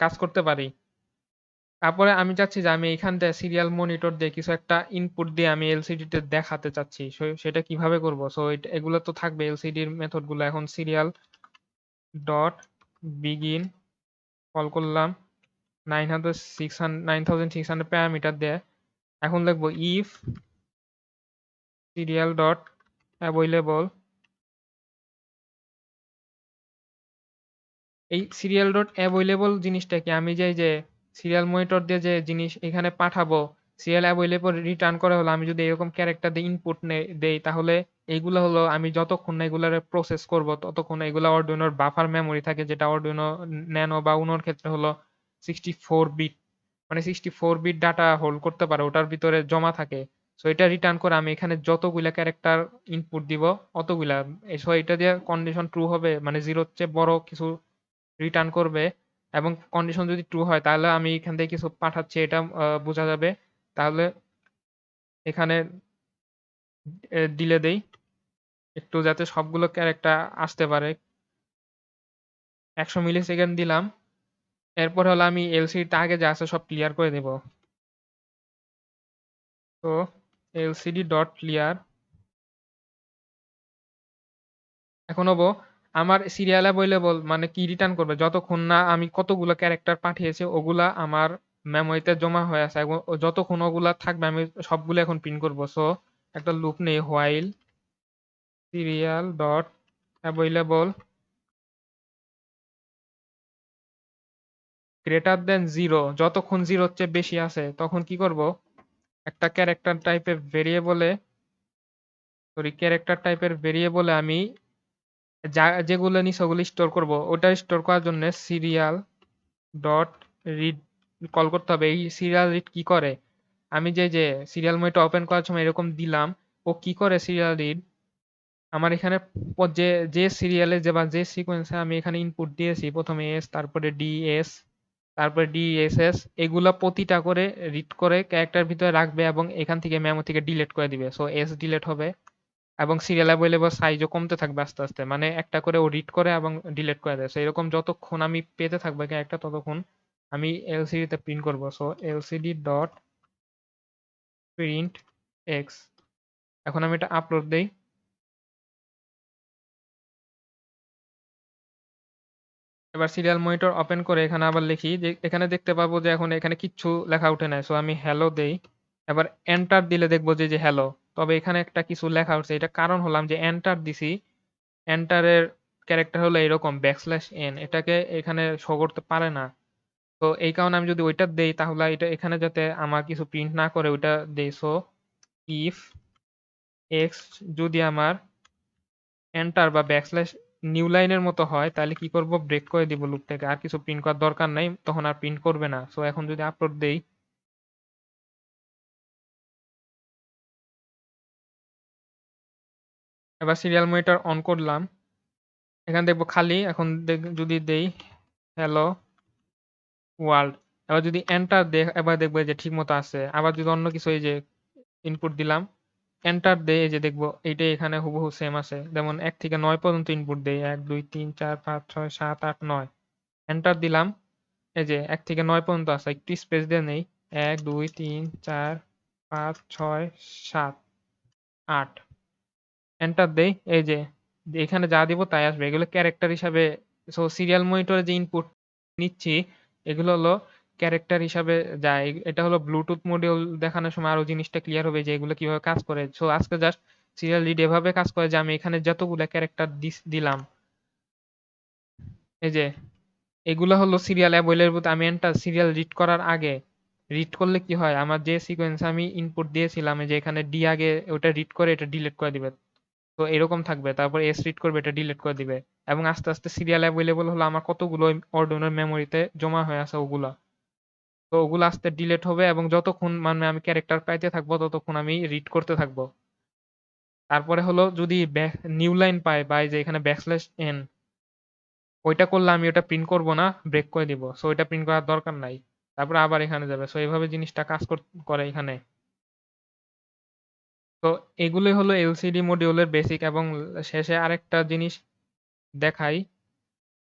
কাজ করতে পারি। তারপরে আমি চাচ্ছি যে আমি এখান থেকে সিরিয়াল মনিটর দিয়ে কিছু একটা ইনপুট দিয়ে আমি এলসিডি তে দেখাতে চাচ্ছি। সেটা কিভাবে করব? সো এগুলো তো থাকবে এলসিডির মেথড গুলো। এখন সিরিয়াল ডট বিগিন কল করলাম 9600 প্যারামিটার দিয়ে। এখন লিখবো ইফ সিরিয়াল ডট অ্যাভেলেবল। এই সিরিয়াল ডট অ্যাভেলেবল জিনিসটা কি? আমি যে সিরিয়াল মনিটর দিয়ে যে জিনিস এখানে পাঠাবো, সিরিয়াল অ্যাভেলেবল রিটার্ন করে হলো আমি যদি এরকম ক্যারেক্টার দিয়ে ইনপুট দেই, তাহলে এইগুলো হলো আমি যতক্ষণ না এগুলার প্রসেস করব ততক্ষণ এগুলা অর্ডিনোর বাফার মেমোরি থাকে, যেটা অর্ডিনো ন্যানো বা উনোর ক্ষেত্রে হলো 64 বিট, মানে 64 বিট ডাটা হোল্ড করতে পারে, ওটার ভিতরে জমা থাকে। সো এটা রিটার্ন করে আমি এখানে যতগুলা ক্যারেক্টার ইনপুট দিব অতগুলা, সো এটা দিয়ে কন্ডিশন ট্রু হবে, মানে জিরোর চেয়ে বড় কিছু রিটার্ন করবে। এবং কন্ডিশন যদি ট্রু হয় তাহলে আমি এখান থেকে কিছু পাঠাচ্ছি, এটা বোঝা যাবে। তাহলে এখানে ডিলে দেই একটু যাতে সবগুলো ক্যারেক্টার আসতে পারে। 100 মিলিসেকেন্ড দিলাম। এরপর হলো আমি এলসিডিতে আগে যা আছে সব ক্লিয়ার করে দেব। তো এলসিডি ডট ক্লিয়ার। এখন হবো আমার সিরিয়াল অ্যাভেলেবল মানে কি রিটার্ন করবে, যতক্ষণ না আমি কতগুলো ক্যারেক্টার পাঠিয়েছি ওগুলা আমার মেমোরিতে জমা হয়ে আছে, এবং যতক্ষণ ওগুলা থাকবে আমি সবগুলো এখন প্রিন্ট করব। সো একটা লুপ নেই, while serial dot available greater than zero, যতক্ষণ জিরোর চেয়ে বেশি আছে তখন কি করব, একটা ক্যারেক্টার টাইপের ভেরিয়েবলে আমি যা যেগুলো নিছি ওগুলো স্টোর করব। ওটা স্টোর করার জন্য সিরিয়াল ডট রিড কল করতে হবে। এই সিরিয়াল রিড কি করে, আমি যে সিরিয়াল মনিটর ওপেন করার সময় এরকম দিলাম, ও কি করে সিরিয়াল রিড, আমার এখানে যে যে সিরিয়ালে যে বা যে সিকোয়েন্সে আমি এখানে ইনপুট দিয়েছি, প্রথমে এস, তারপরে ডিএস, তারপরে ডিএসএস, এগুলা প্রতিটা করে রিড করে ক্যারেক্টার ভিতরে রাখবে এবং এখান থেকে মেমো থেকে ডিলিট করে দিবে। সো এস ডিলিট হবে এবং সিরিয়াল অ্যাভেলেবল সাইজও কমতে থাকবে আস্তে আস্তে, মানে একটা করে ও রিড করে এবং ডিলিট করে দেয়। সো এরকম যতক্ষণ আমি পেতে থাকবো ক্যারেক্টার ততক্ষণ আমি এলসিডি তে প্রিন্ট করব। So LCD dot print x. এখন আমি এটা আপলোড দেই। এবার সিরিয়াল মনিটর ওপেন করে এখানে আবার লিখি, যে এখানে দেখতে পাবো যে এখন এখানে কিচ্ছু লেখা উঠে নাই। সো আমি হ্যালো দেই। এবার এন্টার দিলে দেখবো যে হ্যালো, তবে এখানে একটা কিছু লেখা উঠছে, এটা কারণ হলাম যে এন্টার দিছি, এন্টারের ক্যারেক্টার হলো এরকম ব্যাকস্ল্যাশ এন, এটাকে এখানে শো করতে পারে না। তো এই কারণে আমি যদি ওইটা দেই তাহলে এটা এখানে যাতে আমার কিছু প্রিন্ট না করে ওইটা দেই। সো ইফ এক্স যদি আমার এন্টার বা ব্যাকস্ল্যাশ নিউ লাইনের মতো হয় তাহলে কি করব, ব্রেক করে দিব লুপটাকে, আর কিছু প্রিন্ট করার দরকার নাই, তখন আর প্রিন্ট করবে না। সো এখন যদি আপলোড দেই, এবার সিরিয়াল মনিটর অন করলাম। এখানে দেখবো খালি। এখন যদি দেই হ্যালো ওয়ার্ল্ড, এবার যদি এন্টার এবার দেখবো যে ঠিক মতো আছে। আবার যদি অন্য কিছু এই যে ইনপুট দিলাম, এন্টার দেই, এই যে দেখবো এইটাই এখানে হুবহু সেম আছে। যেমন ১ থেকে ৯ পর্যন্ত ইনপুট দেই। ১, ২, ৩, ৪, ৫, ৬, ৭, ৮, ৯। এন্টার দিলাম। এই যে ১ থেকে ৯ পর্যন্ত আছে। একটু স্পেস দিয়ে নেই। ১, ২, ৩, ৪, ৫, ৬, ৭, ৮। এন্টার দেই। এই যে এখানে যা দিব তাই আসবে। এগুলো ক্যারেক্টার হিসাবে, সিরিয়াল মনিটরে যে ইনপুট নিচ্ছি এগুলো হলো ক্যারেক্টার হিসাবে যায়। এটা হলো ব্লুটুথ মডিউল দেখানোর সময় আরো জিনিসটা ক্লিয়ার হবে যে এগুলো কিভাবে কাজ করে। আজকে জাস্ট সিরিয়াল রিড এভাবে কাজ করে যে আমি এখানে যতগুলা ক্যারেক্টার দিলাম, এই যে এগুলা হলো সিরিয়াল অ্যাভয়েলেবল বলতে আমি এন্টার সিরিয়াল রিড করার আগে, রিড করলে কি হয় আমার যে সিকোয়েন্স আমি ইনপুট দিয়েছিলাম এই যে এখানে ডি আগে ওটা রিড করে এটা ডিলিট করে দিবে। তো এরকম থাকবে। তারপর এস রিড করবে, এটা ডিলিট করে দিবে। এবং আস্তে আস্তে সিরিয়াল অ্যাভেলেবল হলো আমার কতগুলো অর্ডিনোর মেমোরিতে জমা হয়ে আছে ওগুলা। তো ওগুলো আস্তে ডিলিট হবে এবং যতক্ষণ মানে আমি ক্যারেক্টার পাইতে থাকবো ততক্ষণ আমি রিড করতে থাকবো। তারপরে হলো যদি নিউ লাইন পাই বা এই যে এখানে ব্যাকস্ল্যাশ এন, ওইটা করলে আমি ওটা প্রিন্ট করব না, ব্রেক করে দিব। ওইটা প্রিন্ট করার দরকার নাই। তারপরে আবার এখানে যাবে। এইভাবে জিনিসটা কাজ করে এখানে। তো এগুলোই হলো এলসিডি মডিউলের বেসিক। এবং শেষে আরেকটা জিনিস দেখাই।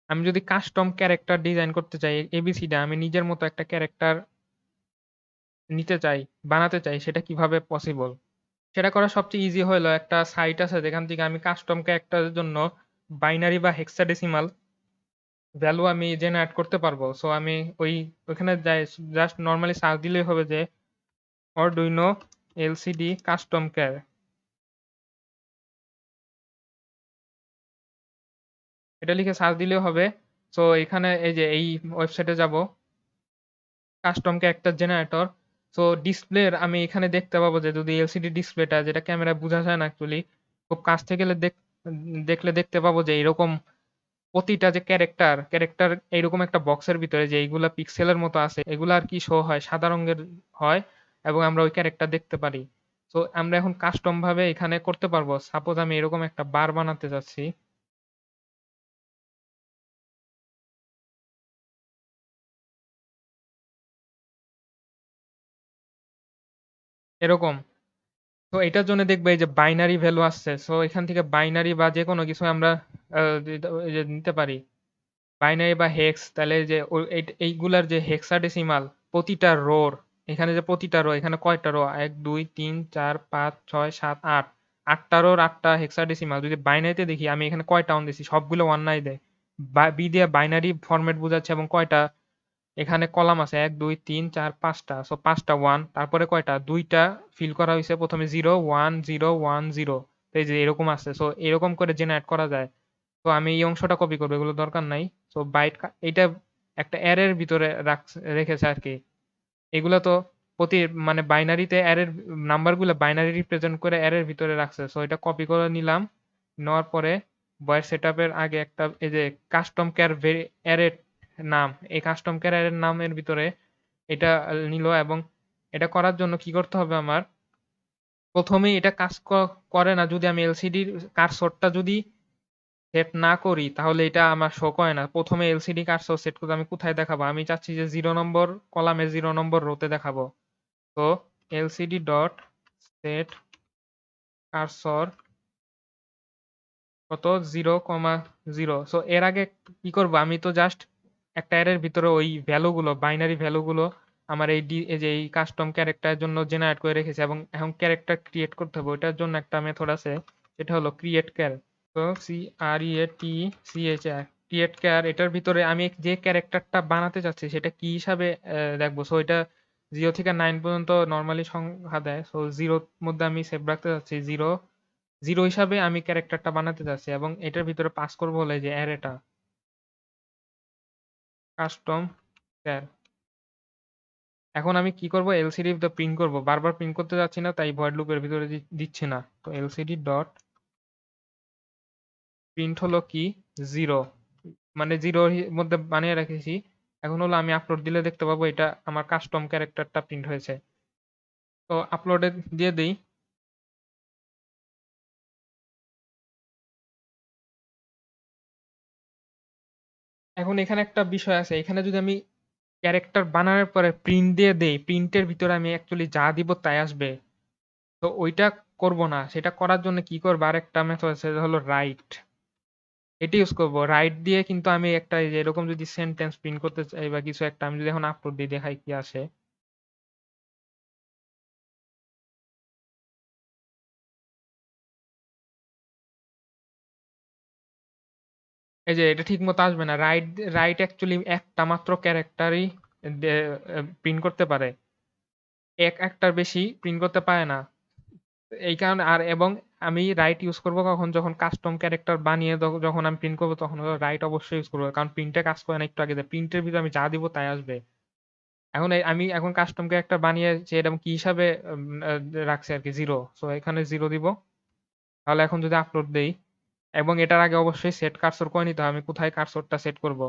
আমি যদি কাস্টম ক্যারেক্টার ডিজাইন করতে চাই এবিসিডি, আমি নিজের মতো একটা ক্যারেক্টার নিতে চাই, বানাতে চাই, সেটা কিভাবে পসিবল? সেটা করা সবচেয়ে ইজি হলো একটা সাইট আছে যেখান থেকে আমি কাস্টম ক্যারেক্টারের জন্য বাইনারি বা হেক্সাডেসিমাল ভ্যালু আমি জেনারেট করতে পারবো। আমি ওইখানে যাই, জাস্ট নরমালি সার্চ দিলেই হবে যে Arduino LCD কাস্টম ক্যার, এটা লিখে সার্চ দিলেও হবে। এখানে এই যে এই ওয়েবসাইটে যাব, কাস্টম ক্যারেক্টার জেনারেটর। ডিসপ্লের আমি এখানে দেখতে পাবো যে যদি এলসিডি ডিসপ্লেটা, যেটা ক্যামেরায় বোঝা যায় না অ্যাকচুয়ালি, খুব কাছ থেকে দেখলে দেখতে পাবো যে এরকম প্রতিটা যে ক্যারেক্টার এইরকম একটা বক্সের ভিতরে যে এইগুলা পিক্সেলের মতো আছে, এগুলা আর কি শো হয় সাদা রঙের হয় এবং আমরা ওই ক্যারেক্টার দেখতে পারি। আমরা এখন কাস্টম ভাবে এখানে করতে পারবো। সাপোজ আমি এরকম একটা বার বানাতে যাচ্ছি, এরকম। এটার জন্য দেখবে এই যে বাইনারি ভ্যালু আসছে। এখান থেকে বাইনারি বা যেকোনো কিছু আমরা এই যে নিতে পারি, বাইনারি বা হেক্স। তাহলে এই যে এইগুলার যে হেক্সাডেসিমাল প্রতিটা রোর, এখানে যে প্রতিটা রো, এখানে কয়টা রো, ১, ২, ৩, ৪, ৫, ৬, ৭, ৮, ৮টা রোর ৮টা হেক্সাডেসিমাল। যদি বাইনারিতে দেখি আমি এখানে কয়টা অন দিছি, সবগুলো ওয়ান নাই দেয়। বি দিয়ে বাইনারি ফরম্যাট বোঝাচ্ছে এবং কয়টা এখানে কলাম আছে, ১, ২, ৩, ৪, ৫টা। ৫টা ওয়ান, তারপরে কয়টা, ২টা ফিল করা হয়েছে প্রথমে 0, 1, 0, 1, 0। এই যে এরকম আছে। এরকম করে জেনারেট করা যায়। আমি এই অংশটা কপি করবো, এগুলো দরকার নাই। বাইট এটা একটা অ্যারের ভিতরে রেখেছে আর কি। এগুলো তো প্রতি মানে বাইনারিতে অ্যারের নাম্বারগুলো বাইনারি রিপ্রেজেন্ট করে অ্যারের ভিতরে রাখছে। এটা কপি করে নিলাম। নেওয়ার পরে ভয়েস সেটআপের আগে একটা এই যে কাস্টম কেয়ার অ্যারের নাম, এই কাস্টম কেয়ার অ্যারের নামের ভিতরে এটা নিল। এবং এটা করার জন্য কি করতে হবে আমার, প্রথমেই এটা কাজ করে না যদি আমি এলসিডির কার্সরটা যদি সেট না করি, তাহলে এটা আমার শো করে না। প্রথমে এলসিডি কার্সর সেট করতে আমি কোথায় দেখাবো, আমি চাচ্ছি যে 0 নম্বর কলামে 0 নম্বর রোতে দেখাবো। তো এলসিডি ডট সেট কার্সর কত, 0,0। এর আগে কি করব, আমি তো জাস্ট একটা অ্যারের ভিতরে ওই ভ্যালুগুলো, বাইনারি ভ্যালুগুলো আমার এই যে এই কাস্টম ক্যারেক্টারের জন্য জেনারেট করে রেখেছি। এবং এখন ক্যারেক্টার ক্রিয়েট করতে হবে, ওটার জন্য একটা মেথড আছে, সেটা হলো create car. CREATCHR, create car. এটার ভিতরে আমি যে ক্যারেক্টারটা বানাতে চাচ্ছি সেটা কি হিসাবে দেখবো। এটা 0 থেকে 9 পর্যন্ত নর্মালি সংখ্যা দেয়। 0 মধ্যে আমি সেভ রাখতে চাচ্ছি 0, 0 হিসাবে আমি ক্যারেক্টারটা বানাতে চাচ্ছি। এবং এটার ভিতরে পাস করবো হলো এই যে অ্যারেটা, কাস্টম ক্যার। এখন আমি কি করব, এলসিডি তে প্রিন্ট করব। বারবার প্রিন্ট করতে যাচ্ছি না, তাই ভয়েড লুপের ভিতরে দিচ্ছি না। এলসিডি ডট প্রিন্ট হলো কি 0, মানে 0 এর মধ্যে বানিয়ে রেখেছি। এখন হলো আমি আপলোড দিলে দেখতে পাবো এটা আমার কাস্টম ক্যারেক্টারটা প্রিন্ট হয়েছে। আপলোডে দিয়ে দেই। এখন এখানে একটা বিষয় আছে। এখানে যদি আমি ক্যারেক্টার বানানোর পরে প্রিন্ট দিয়ে দেই, প্রিন্টের ভিতরে আমি অ্যাকচুয়ালি যা দিব তাই আসবে। তো ওইটা করব না। সেটা করার জন্য কি করব, আরেকটা মেথড আছে, সেটা হলো রাইট। এটা ইউজ করব। রাইট দিয়ে কিন্তু আমি একটা এই যে এরকম যদি সেন্টেন্স প্রিন্ট করতে চাই বা কিছু একটা, আমি যদি এখন আপলোড দিয়ে দেখাই কি আসে। এই যে এটা ঠিক মতো আসবে না। রাইট, রাইট অ্যাকচুয়ালি একটা মাত্র ক্যারেক্টারই প্রিন্ট করতে পারে। একটার বেশি প্রিন্ট করতে পারে না। এই কারণে আর এবং আমি রাইট ইউজ করব কখন, যখন কাস্টম ক্যারেক্টার বানিয়ে যখন আমি প্রিন্ট করব তখন হলো রাইট অবশ্যই ইউজ করবো, কারণ প্রিন্টে কাজ করে না একটু আগে, প্রিন্টের ভিতরে আমি যা দিব তাই আসবে। এখন আমি এখন কাস্টম ক্যারেক্টার বানিয়েছি, এটা কি হিসাবে রাখছি আর কি, জিরো। সো এখানে জিরো দিব। তাহলে এখন যদি আপলোড দেই, এবং এটার আগে অবশ্যই সেট কার্সর করে নিতে হবে, আমি কোথায় কার্সরটা সেট করব।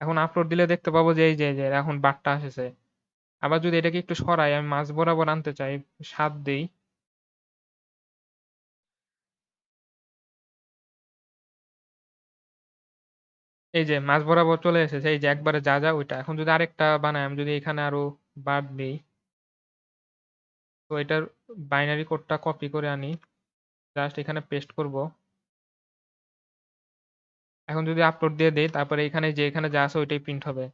এখন আপলোড দিলে দেখতে পাবো যে এই যে এখন বারটা এসেছে। আবার যদি এটাকে একটু সরাই, আমি মাঝ বরাবর আনতে চাই, 7 দেই। এই যে মাঝ বরাবর চলে এসেছে, এই যে একবারে যা যা ওইটা। এখন যদি আরেকটা বানাই, আমি যদি এখানে আরো বার দিই, তো এটার বাইনারি কোডটা কপি করে আনি, জাস্ট এখানে পেস্ট করব। এখন যদি আপলোড দিয়ে দেই, তারপরে এখানে যে এখানে যা আছে ওইটাই প্রিন্ট হবে।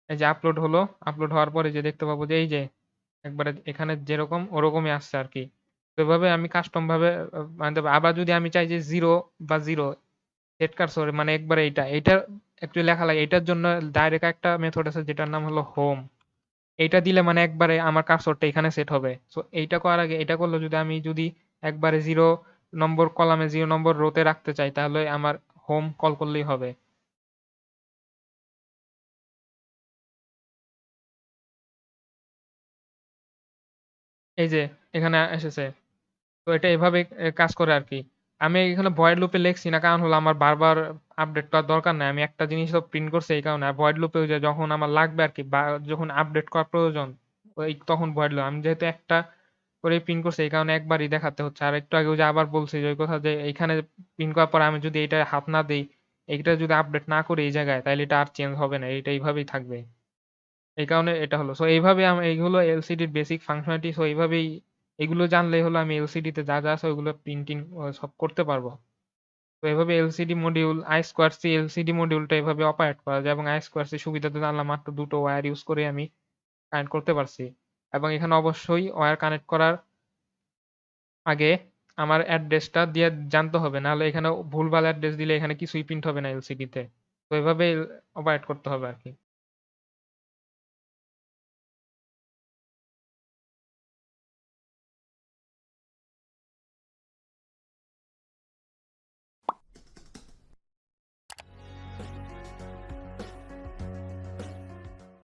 এই যে আপলোড হলো, আপলোড হওয়ার পরে যে দেখতে পাবো যে এই যে একবারে এখানে যেরকম ওরকমই আসছে আর কি। তো এভাবে আমি কাস্টম ভাবে বানাতে পারি। আবার যদি আমি চাই যে জিরো বা জিরো সেট কার্সর, মানে একবারে এইটা অ্যাকচুয়ালি লেখা লাগে, এটার জন্য ডাইরেক্ট একটা মেথড আছে যেটার নাম হলো হোম। এইটা দিলে মানে একবারে আমার কার্সরটা এখানে সেট হবে। সো এইটা করার আগে এটা করলে, যদি আমি যদি একবারে 0 নম্বর কলামে 0 নম্বর রোতে রাখতে চাই, তাহলে আমার হোম কল করলেই হবে। এই যে এখানে এসেছে। তো এটা এভাবে কাজ করে আরকি। আমি এখানে ভয়েড লুপে লিখছি না, কারণ হলো আমার বারবার আপডেট করার দরকার নাই। আমি একটা জিনিস তো প্রিন্ট করছি এই কারণে। আর ভয়েড লুপে ওই যে যখন আমার লাগবে আরকি, বা যখন আপডেট করা প্রয়োজন, ওই তখন ভয়েড লুপ। আমি যেহেতু একটা করে প্রিন্ট করছি এই কারণে একবারই দেখাতে হচ্ছে। আর একটু আগে ওই যে আবার বলছি যে ওই কথা, যে এইখানে প্রিন্ট করার পরে আমি যদি এইটায় হাত না দেই, এইটা যদি আপডেট না করি এই জায়গায়, তাইলে এটা আর চেঞ্জ হবে না। এটা এইভাবেই থাকবে। এই কারণে এটা হলো। সো এইভাবে আমি এইগুলো এলসিডির বেসিক ফাংশনালিটি। সো এইভাবেই এগুলো জানলেই হলো আমি এলসিডিতে যা যা আছে ওইগুলো প্রিন্টিং সব করতে পারবো। তো এভাবে LCD module, I square C LCD মডিউলটা এভাবে অপারেট করা যায়, এবং আই স্কোয়ার সি সুবিধা তো জানলাম, মাত্র দুটো ওয়্যার ইউজ করে আমি কানেক্ট করতে পারছি। এবং এখানে অবশ্যই ওয়্যার কানেক্ট করার আগে আমার অ্যাড্রেসটা দিয়ে জানতে হবে, নাহলে এখানে ভুলভাল অ্যাড্রেস দিলে এখানে কিছুই প্রিন্ট হবে না এলসিডিতে। তো এভাবে অপারেট করতে হবে আর কি।